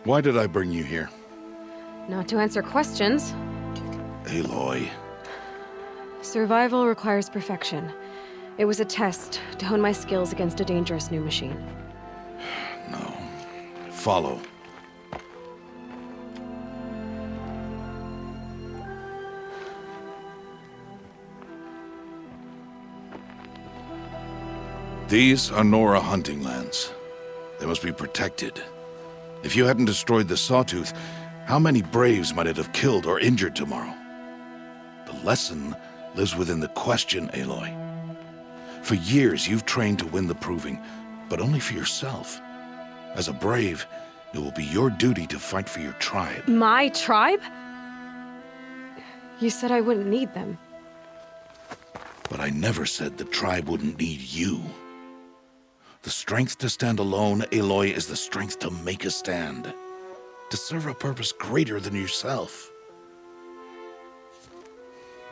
Why did I bring you here? Not to answer questions. Aloy. Survival requires perfection. It was a test to hone my skills against a dangerous new machine. No. Follow. These are Nora hunting lands. They must be protected. If you hadn't destroyed the Sawtooth, how many Braves might it have killed or injured tomorrow? The lesson lives within the question, Aloy. For years, you've trained to win the Proving, but only for yourself. As a Brave, it will be your duty to fight for your tribe. My tribe? You said I wouldn't need them. But I never said the tribe wouldn't need you. The strength to stand alone, Aloy, is the strength to make a stand. To serve a purpose greater than yourself.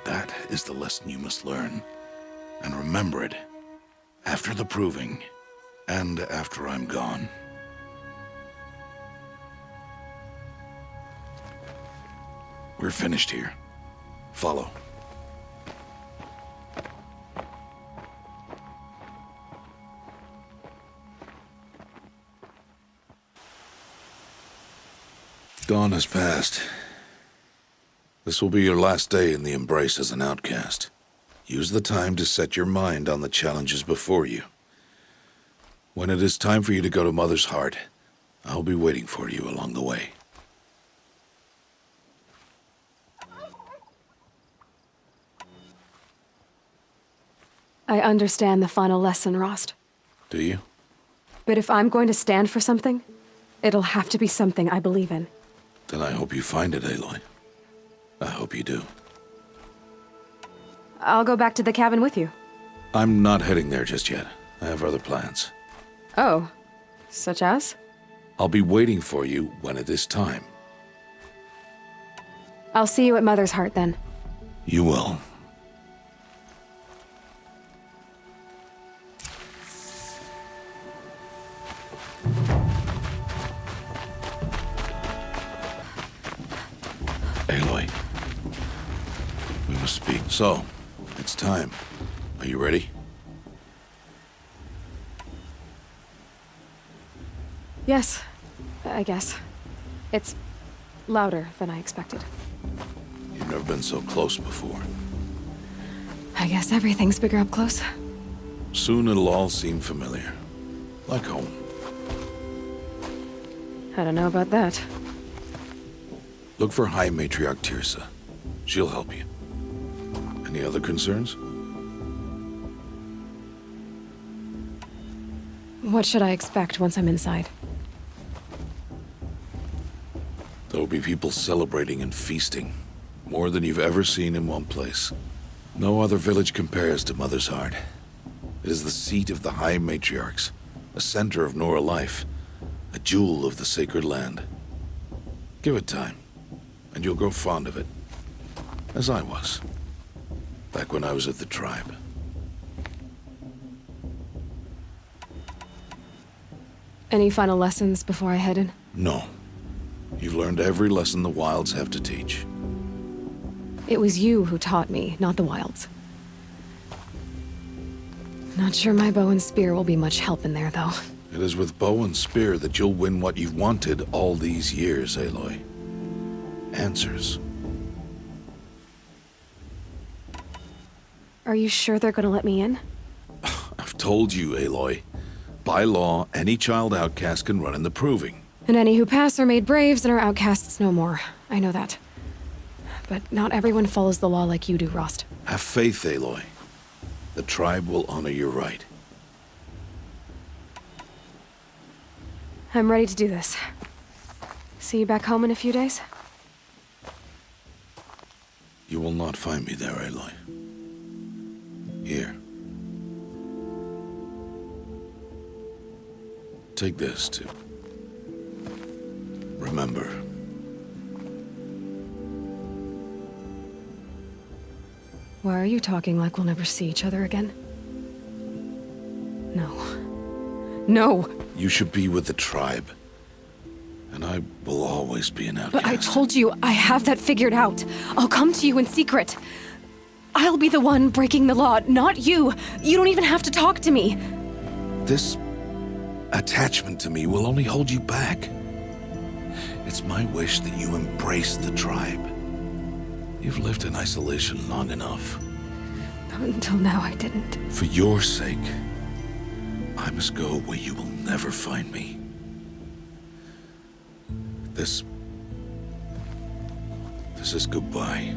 That is the lesson you must learn. And remember it. After the Proving. And after I'm gone. We're finished here. Follow. Dawn has passed. This will be your last day in the Embrace as an outcast. Use the time to set your mind on the challenges before you. When it is time for you to go to Mother's Heart, I'll be waiting for you along the way. I understand the final lesson, Rost. Do you? But if I'm going to stand for something, it'll have to be something I believe in. Then I hope you find it, Aloy. I hope you do. I'll go back to the cabin with you. I'm not heading there just yet. I have other plans. Oh, such as? I'll be waiting for you when it is time. I'll see you at Mother's Heart then. You will. Aloy. We must speak. So, it's time. Are you ready? Yes, I guess. It's louder than I expected. You've never been so close before. I guess everything's bigger up close. Soon it'll all seem familiar. Like home. I don't know about that. Look for High Matriarch Teersa. She'll help you. Any other concerns? What should I expect once I'm inside? There will be people celebrating and feasting. More than you've ever seen in one place. No other village compares to Mother's Heart. It is the seat of the High Matriarchs, a center of Nora life, a jewel of the sacred land. Give it time, and you'll grow fond of it. As I was, back when I was at the tribe. Any final lessons before I head in? No. You've learned every lesson the Wilds have to teach. It was you who taught me, not the Wilds. Not sure my bow and spear will be much help in there, though. It is with bow and spear that you'll win what you've wanted all these years, Aloy. Answers. Are you sure they're gonna let me in? I've told you, Aloy. By law, any child outcast can run in the Proving. And any who pass are made braves and are outcasts no more. I know that. But not everyone follows the law like you do, Rost. Have faith, Aloy. The tribe will honor your right. I'm ready to do this. See you back home in a few days? You will not find me there, Aloy. Here. Take this, too. Remember. Why are you talking like we'll never see each other again? No. No! You should be with the tribe. And and I will always be an outcast. But I told you, I have that figured out. I'll come to you in secret. I'll be the one breaking the law, not you. You don't even have to talk to me. This attachment to me will only hold you back. It's my wish that you embrace the tribe. You've lived in isolation long enough. Until now, I didn't. For your sake, I must go where you will never find me. This is goodbye.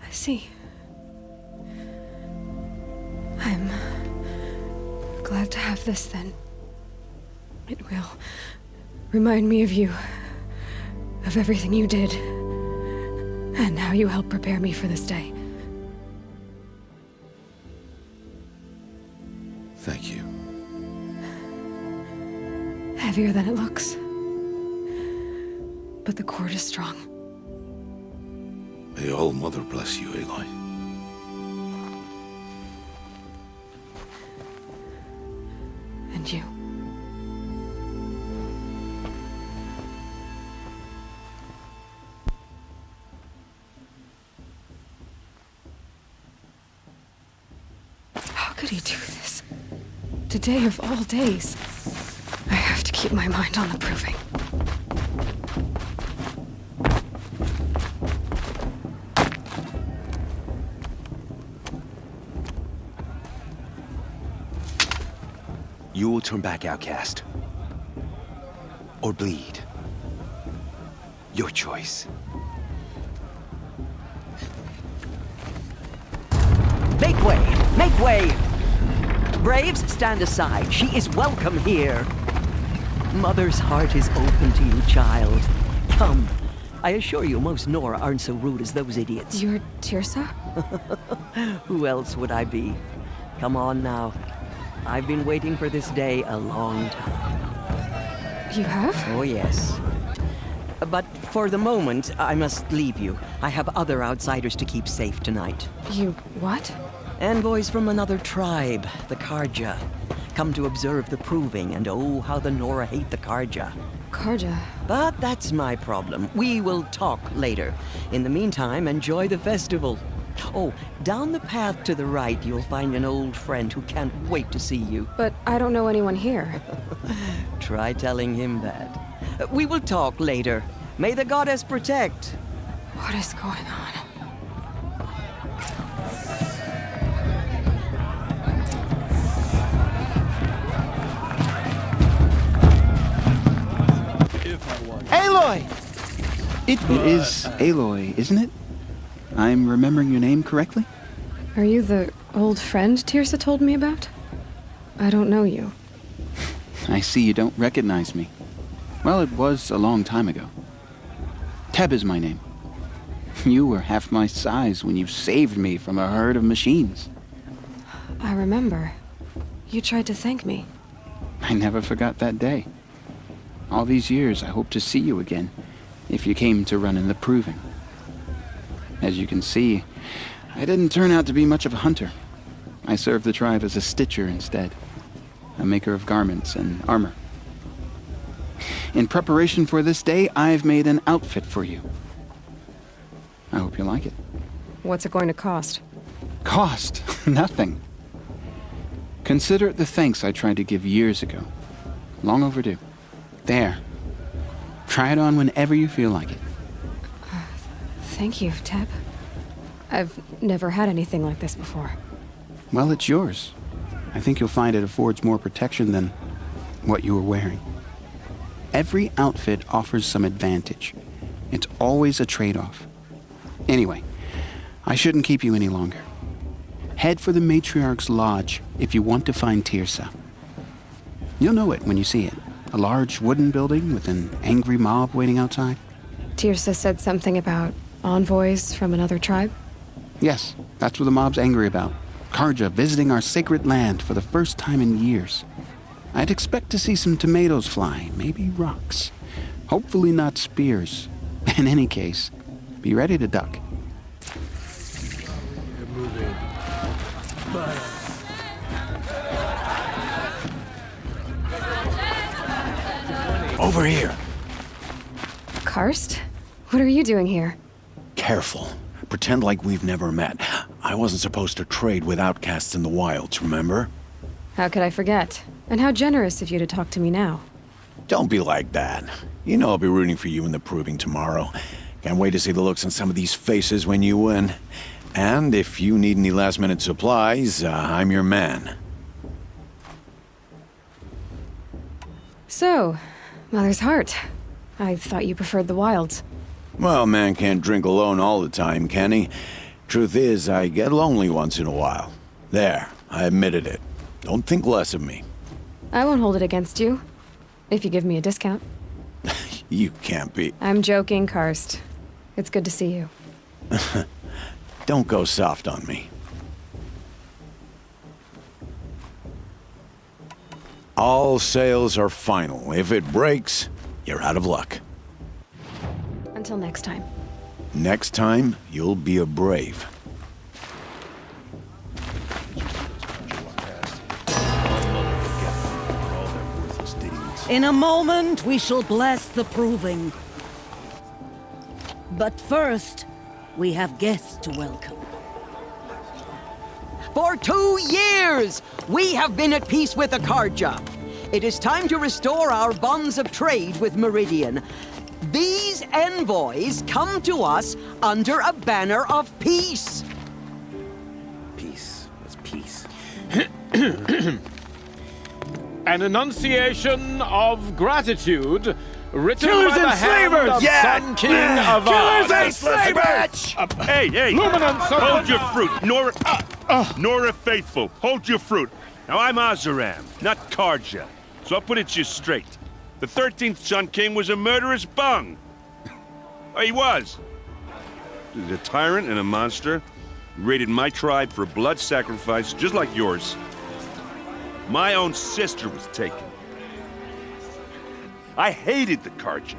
I see. I'm glad to have this then. It will remind me of you, of everything you did, and how you helped prepare me for this day. Thank you. Heavier than it looks. But the cord is strong. May All Mother bless you, Aloy. And you. How could he do this? Today of all days. I have to keep my mind on the proving. You will turn back, outcast. Or bleed. Your choice. Make way! Make way! Braves, stand aside. She is welcome here. Mother's heart is open to you, child. Come. I assure you, most Nora aren't so rude as those idiots. You're Teersa? Who else would I be? Come on now. I've been waiting for this day a long time. You have? Oh, yes. But for the moment, I must leave you. I have other outsiders to keep safe tonight. You what? Envoys from another tribe, the Carja. Come to observe the proving, and oh, how the Nora hate the Carja. Carja. But that's my problem. We will talk later. In the meantime, enjoy the festival. Oh, down the path to the right, you'll find an old friend who can't wait to see you. But I don't know anyone here. Try telling him that. We will talk later. May the goddess protect. What is going on? Aloy! It is Aloy, isn't it? I'm remembering your name correctly? Are you the old friend Teersa told me about? I don't know you. I see you don't recognize me. Well, it was a long time ago. Teb is my name. You were half my size when you saved me from a herd of machines. I remember. You tried to thank me. I never forgot that day. All these years, I hope to see you again, if you came to run in the proving. As you can see, I didn't turn out to be much of a hunter. I served the tribe as a stitcher instead, a maker of garments and armor. In preparation for this day, I've made an outfit for you. I hope you like it. What's it going to cost? Cost? Nothing. Consider it the thanks I tried to give years ago. Long overdue. There. Try it on whenever you feel like it. Thank you, Teb. I've never had anything like this before. Well, it's yours. I think you'll find it affords more protection than what you were wearing. Every outfit offers some advantage. It's always a trade-off. Anyway, I shouldn't keep you any longer. Head for the Matriarch's Lodge if you want to find Teersa. You'll know it when you see it. A large wooden building with an angry mob waiting outside. Teersa said something about envoys from another tribe? Yes, that's what the mob's angry about. Carja visiting our sacred land for the first time in years. I'd expect to see some tomatoes fly, maybe rocks. Hopefully not spears. In any case, be ready to duck. Over here. Karst? What are you doing here? Careful. Pretend like we've never met. I wasn't supposed to trade with outcasts in the wilds, remember? How could I forget? And how generous of you to talk to me now. Don't be like that. You know I'll be rooting for you in the proving tomorrow. Can't wait to see the looks on some of these faces when you win. And if you need any last-minute supplies, I'm your man. So, Mother's Heart. I thought you preferred the wilds. Well, man can't drink alone all the time, can he? Truth is, I get lonely once in a while. There, I admitted it. Don't think less of me. I won't hold it against you. If you give me a discount. You can't be... I'm joking, Karst. It's good to see you. Don't go soft on me. All sales are final. If it breaks, you're out of luck. Until next time. Next time, you'll be a brave. In a moment, we shall bless the proving. But first, we have guests to welcome. For 2 years, we have been at peace with Akarja. It is time to restore our bonds of trade with Meridian. These envoys come to us under a banner of peace. Peace. What's peace? An enunciation of gratitude written Killers by the and hand slavers! of Yeah! Sun King of Killers Ard. and slavers! Hey, hey! Luminance of Hold the- your fruit, Nora Faithful. Hold your fruit. Now I'm Azaram, not Karja, so I'll put it just straight. The 13th Sun King was a murderous bung. Oh, he was. He was a tyrant and a monster. He raided my tribe for a blood sacrifice, just like yours. My own sister was taken. I hated the Karja.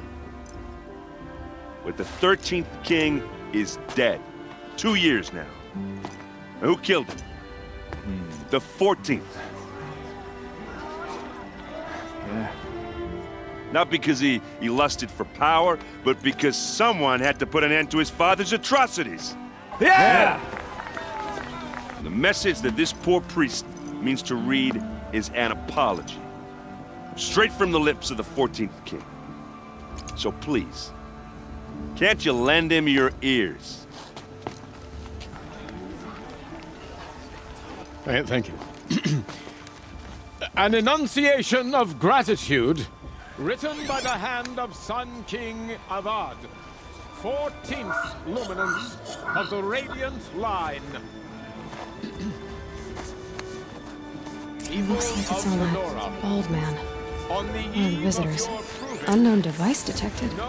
But the 13th king is dead. 2 years now. And who killed him? The 14th. Not because he lusted for power, but because someone had to put an end to his father's atrocities. Yeah! The message that this poor priest means to read is an apology. Straight from the lips of the 14th king. So please, can't you lend him your ears? Thank you. An enunciation of gratitude written by the hand of Sun King Avad, 14th luminance of the Radiant Line. It looks like it's on a bald man. On the One of the eve visitors. of your proving, Unknown device detected. no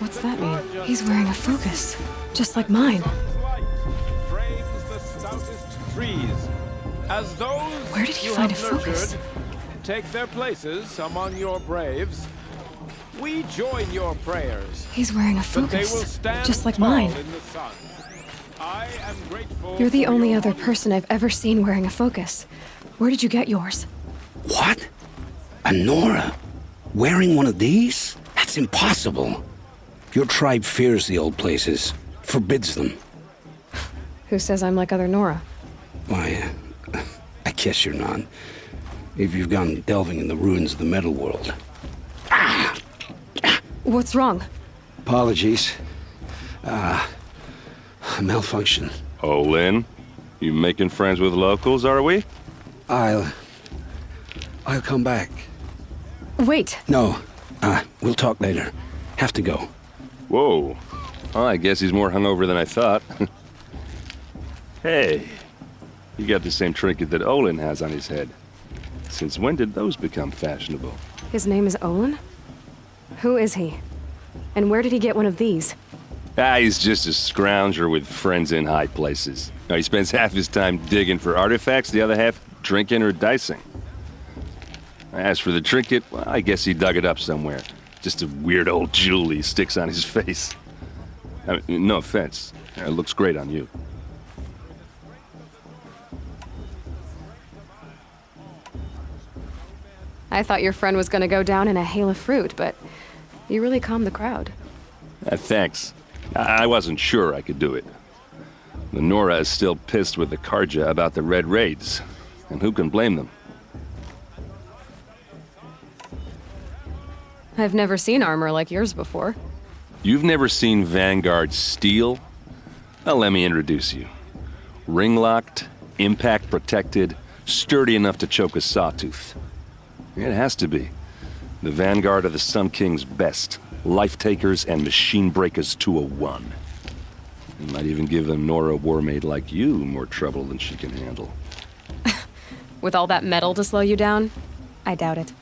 What's that mean? He's wearing a focus. Just like mine. light frames the stoutest trees, as those Where did he you find have a focus? nurtured take their places among your braves. We join your prayers. He's wearing a That they will focus. stand Just like tall mine. in the sun. I am grateful You're the for only your other honesty. person I've ever seen wearing a focus. Where did you get yours? What? A Nora? Wearing one of these? That's impossible. Your tribe fears the old places, forbids them. Who says I'm like other Nora? Why, I guess you're not. If you've gone delving in the ruins of the metal world. What's wrong? Apologies. A malfunction. Oh, Lynn, you making friends with locals, are we? I'll come back. Wait. No, we'll talk later. Have to go. Whoa. Well, I guess he's more hungover than I thought. Hey, you got the same trinket that Olin has on his head. Since when did those become fashionable? His name is Olin? Who is he? And where did he get one of these? He's just a scrounger with friends in high places. Now, he spends half his time digging for artifacts, the other half drinking or dicing. As for the trinket, well, I guess he dug it up somewhere. Just a weird old jewel he sticks on his face. I mean, no offense. It looks great on you. I thought your friend was gonna go down in a hail of fruit, but you really calmed the crowd. Thanks. I wasn't sure I could do it. The Nora is still pissed with the Karja about the Red Raids, and who can blame them? I've never seen armor like yours before. You've never seen Vanguard steel? Well, let me introduce you. Ring-locked, impact-protected, sturdy enough to choke a sawtooth. It has to be. The Vanguard are the Sun King's best. Life-takers and machine breakers to a one. It might even give a Nora warmaid like you more trouble than she can handle. With all that metal to slow you down? I doubt it.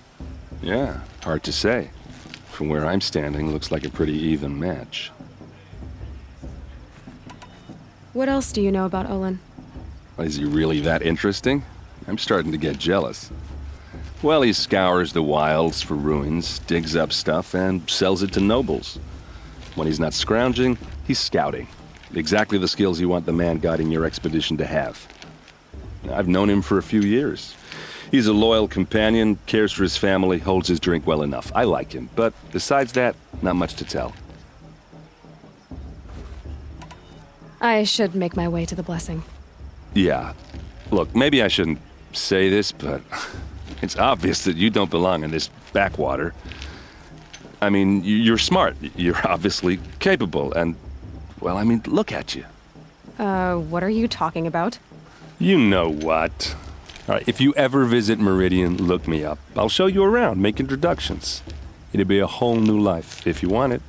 Yeah, hard to say. From where I'm standing, looks like a pretty even match. What else do you know about Olin? Is he really that interesting? I'm starting to get jealous. Well, he scours the wilds for ruins, digs up stuff, and sells it to nobles. When he's not scrounging, he's scouting. Exactly the skills you want the man guiding your expedition to have. I've known him for a few years. He's a loyal companion, cares for his family, holds his drink well enough. I like him, but besides that, not much to tell. I should make my way to the blessing. Yeah. Look, maybe I shouldn't say this, but it's obvious that you don't belong in this backwater. I mean, you're smart. You're obviously capable, and, well, I mean, look at you. What are you talking about? You know what. All right, if you ever visit Meridian, look me up. I'll show you around, make introductions. It'll be a whole new life, if you want it.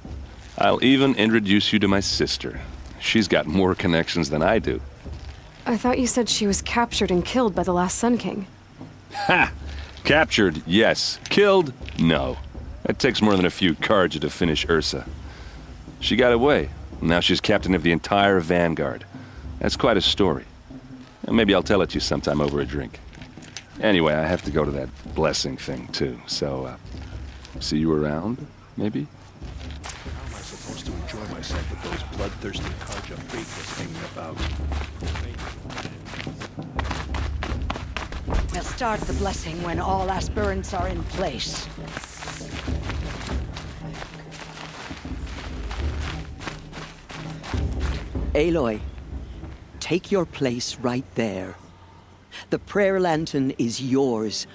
I'll even introduce you to my sister. She's got more connections than I do. I thought you said she was captured and killed by the last Sun King. Ha! Captured, yes. Killed, no. It takes more than a few Karja to finish Ursa. She got away. Now she's captain of the entire Vanguard. That's quite a story. Maybe I'll tell it to you sometime over a drink. Anyway, I have to go to that blessing thing, too. So, see you around, maybe? How am I supposed to enjoy myself with those bloodthirsty Karja freaks hanging about? We'll start the blessing when all aspirants are in place. Aloy, take your place right there. The prayer lantern is yours.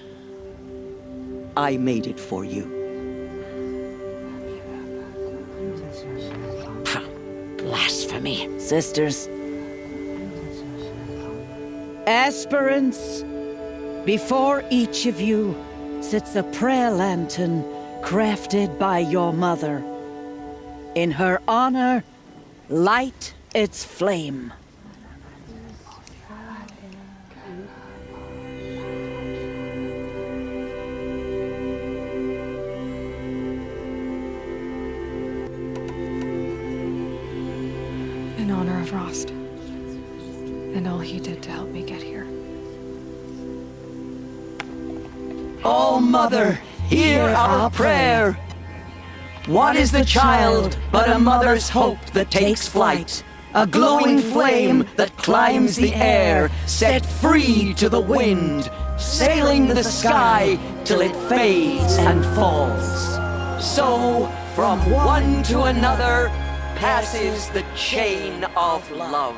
I made it for you. Blasphemy. Sisters. Aspirants, before each of you sits a prayer lantern crafted by your mother. In her honor, light its flame. In honor of Rost. And all he did to help me get here. Oh, Mother, hear our prayer. What is the child but a mother's hope that takes flight? A glowing flame that climbs the air, set free to the wind, sailing the sky till it fades and falls. So, from one to another, passes the chain of love.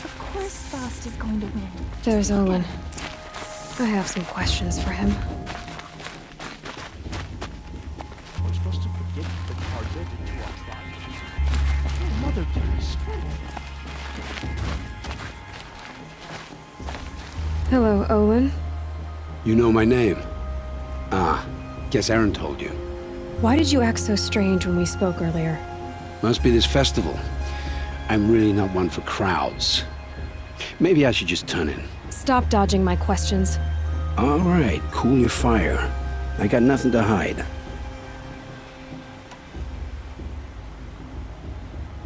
Of course Frost is going to win. There's Olin. I have some questions for him. We're supposed to forget the Karja into our tribe. Mother dearest. Hello, Olin. You know my name? Ah, guess Aaron told you. Why did you act so strange when we spoke earlier? Must be this festival. I'm really not one for crowds. Maybe I should just turn in. Stop dodging my questions. All right, cool your fire. I got nothing to hide.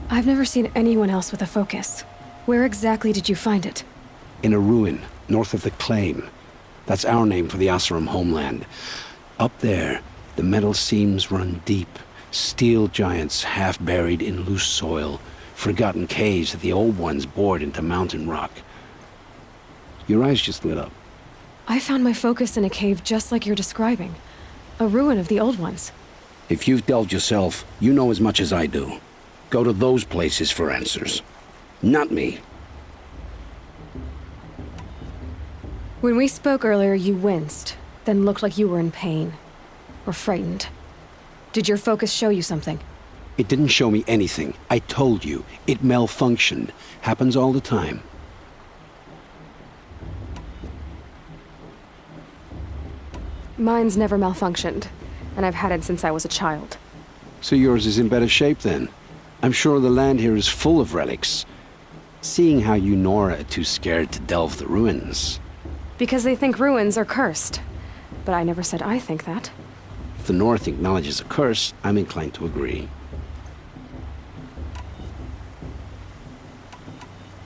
I've never seen anyone else with a focus. Where exactly did you find it? In a ruin, north of the Claim. That's our name for the Oseram homeland. Up there, the metal seams run deep. Steel giants half buried in loose soil, Forgotten caves that the old ones bored into mountain rock. Your eyes just lit up. I found my focus in a cave just like you're describing. A ruin of the old ones. If you've delved yourself, you know as much as I do. Go to those places for answers. Not me. When we spoke earlier, you winced, then looked like you were in pain. Or frightened. Did your focus show you something? It didn't show me anything. I told you. It malfunctioned. Happens all the time. Mine's never malfunctioned, and I've had it since I was a child. So yours is in better shape then. I'm sure the land here is full of relics. Seeing how you Nora are too scared to delve the ruins. Because they think ruins are cursed. But I never said I think that. If the North acknowledges a curse, I'm inclined to agree.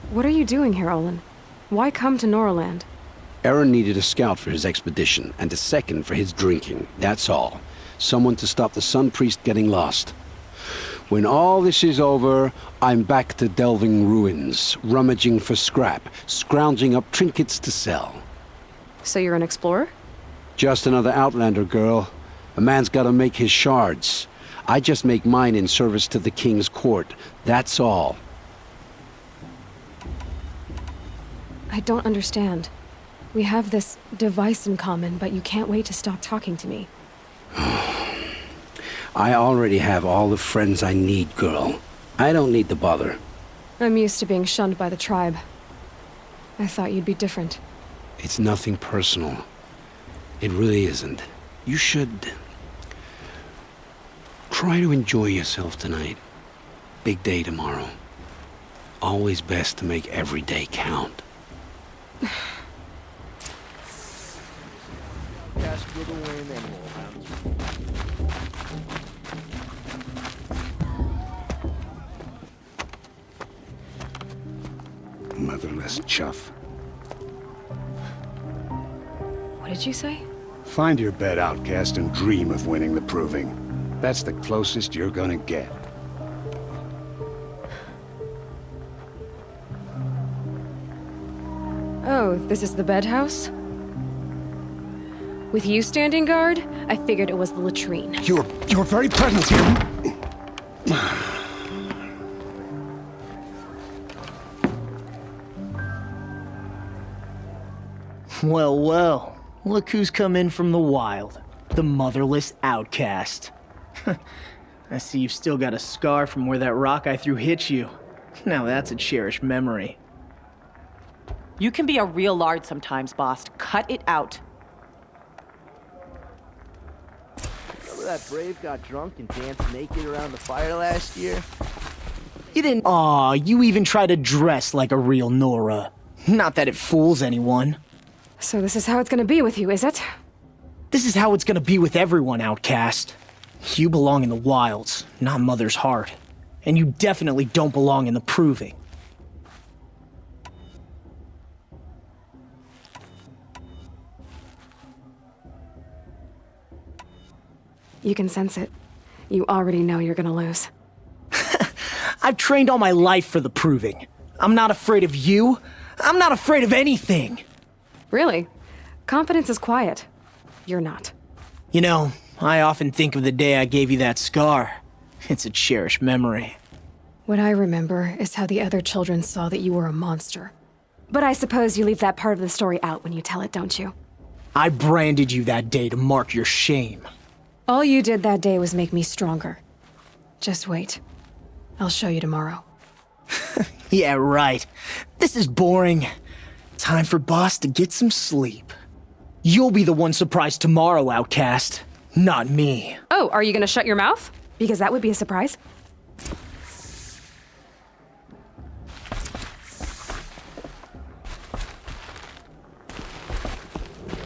What are you doing here, Olin? Why come to Noraland? Aaron needed a scout for his expedition, and a second for his drinking. That's all. Someone to stop the Sun Priest getting lost. When all this is over, I'm back to delving ruins, rummaging for scrap, scrounging up trinkets to sell. So you're an explorer? Just another Outlander, girl. A man's gotta make his shards. I just make mine in service to the King's court. That's all. I don't understand. We have this device in common, but you can't wait to stop talking to me. I already have all the friends I need, girl. I don't need to bother. I'm used to being shunned by the tribe. I thought you'd be different. It's nothing personal. It really isn't. You should... try to enjoy yourself tonight. Big day tomorrow. Always best to make every day count. Cast for the win and roll. Motherless chuff. What did you say? Find your bed, outcast, and dream of winning the Proving. That's the closest you're gonna get. Oh, this is the bedhouse? With you standing guard, I figured it was the latrine. Your very presence here... Well, well. Look who's come in from the wild. The motherless outcast. I see you've still got a scar from where that rock I threw hit you. Now that's a cherished memory. You can be a real lard sometimes, boss. Cut it out. Remember that Brave got drunk and danced naked around the fire last year? You didn't. Aw, you even try to dress like a real Nora. Not that it fools anyone. So this is how it's gonna be with you, is it? This is how it's gonna be with everyone, outcast. You belong in the wilds, not Mother's Heart. And you definitely don't belong in the Proving. You can sense it. You already know you're gonna lose. I've trained all my life for the Proving. I'm not afraid of you. I'm not afraid of anything. Really? Confidence is quiet. You're not. You know, I often think of the day I gave you that scar. It's a cherished memory. What I remember is how the other children saw that you were a monster. But I suppose you leave that part of the story out when you tell it, don't you? I branded you that day to mark your shame. All you did that day was make me stronger. Just wait. I'll show you tomorrow. Yeah, right. This is boring. Time for Boss to get some sleep. You'll be the one surprised tomorrow, outcast. Not me. Oh, are you gonna shut your mouth? Because that would be a surprise.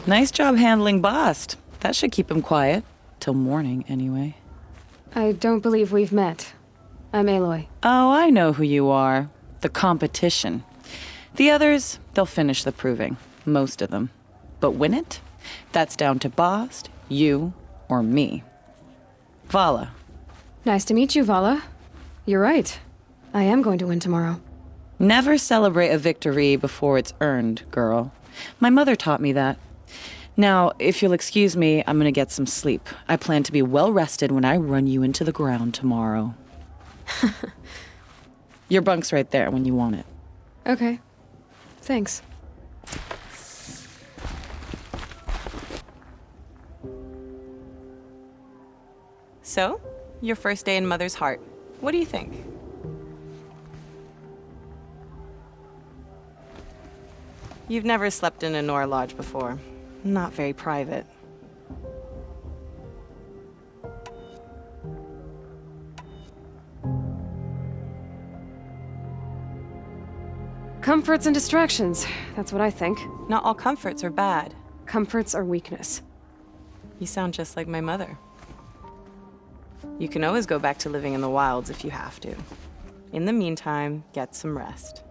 Nice job handling Bast. That should keep him quiet. Till morning, anyway. I don't believe we've met. I'm Aloy. Oh, I know who you are. The competition. The others, they'll finish the Proving. Most of them. But win it? That's down to Bast, you, or me. Vala. Nice to meet you, Vala. You're right. I am going to win tomorrow. Never celebrate a victory before it's earned, girl. My mother taught me that. Now, if you'll excuse me, I'm gonna get some sleep. I plan to be well rested when I run you into the ground tomorrow. Your bunk's right there when you want it. Okay. Thanks. So, your first day in Mother's Heart. What do you think? You've never slept in a Nora Lodge before. Not very private. Comforts and distractions. That's what I think. Not all comforts are bad. Comforts are weakness. You sound just like my mother. You can always go back to living in the wilds if you have to. In the meantime, get some rest.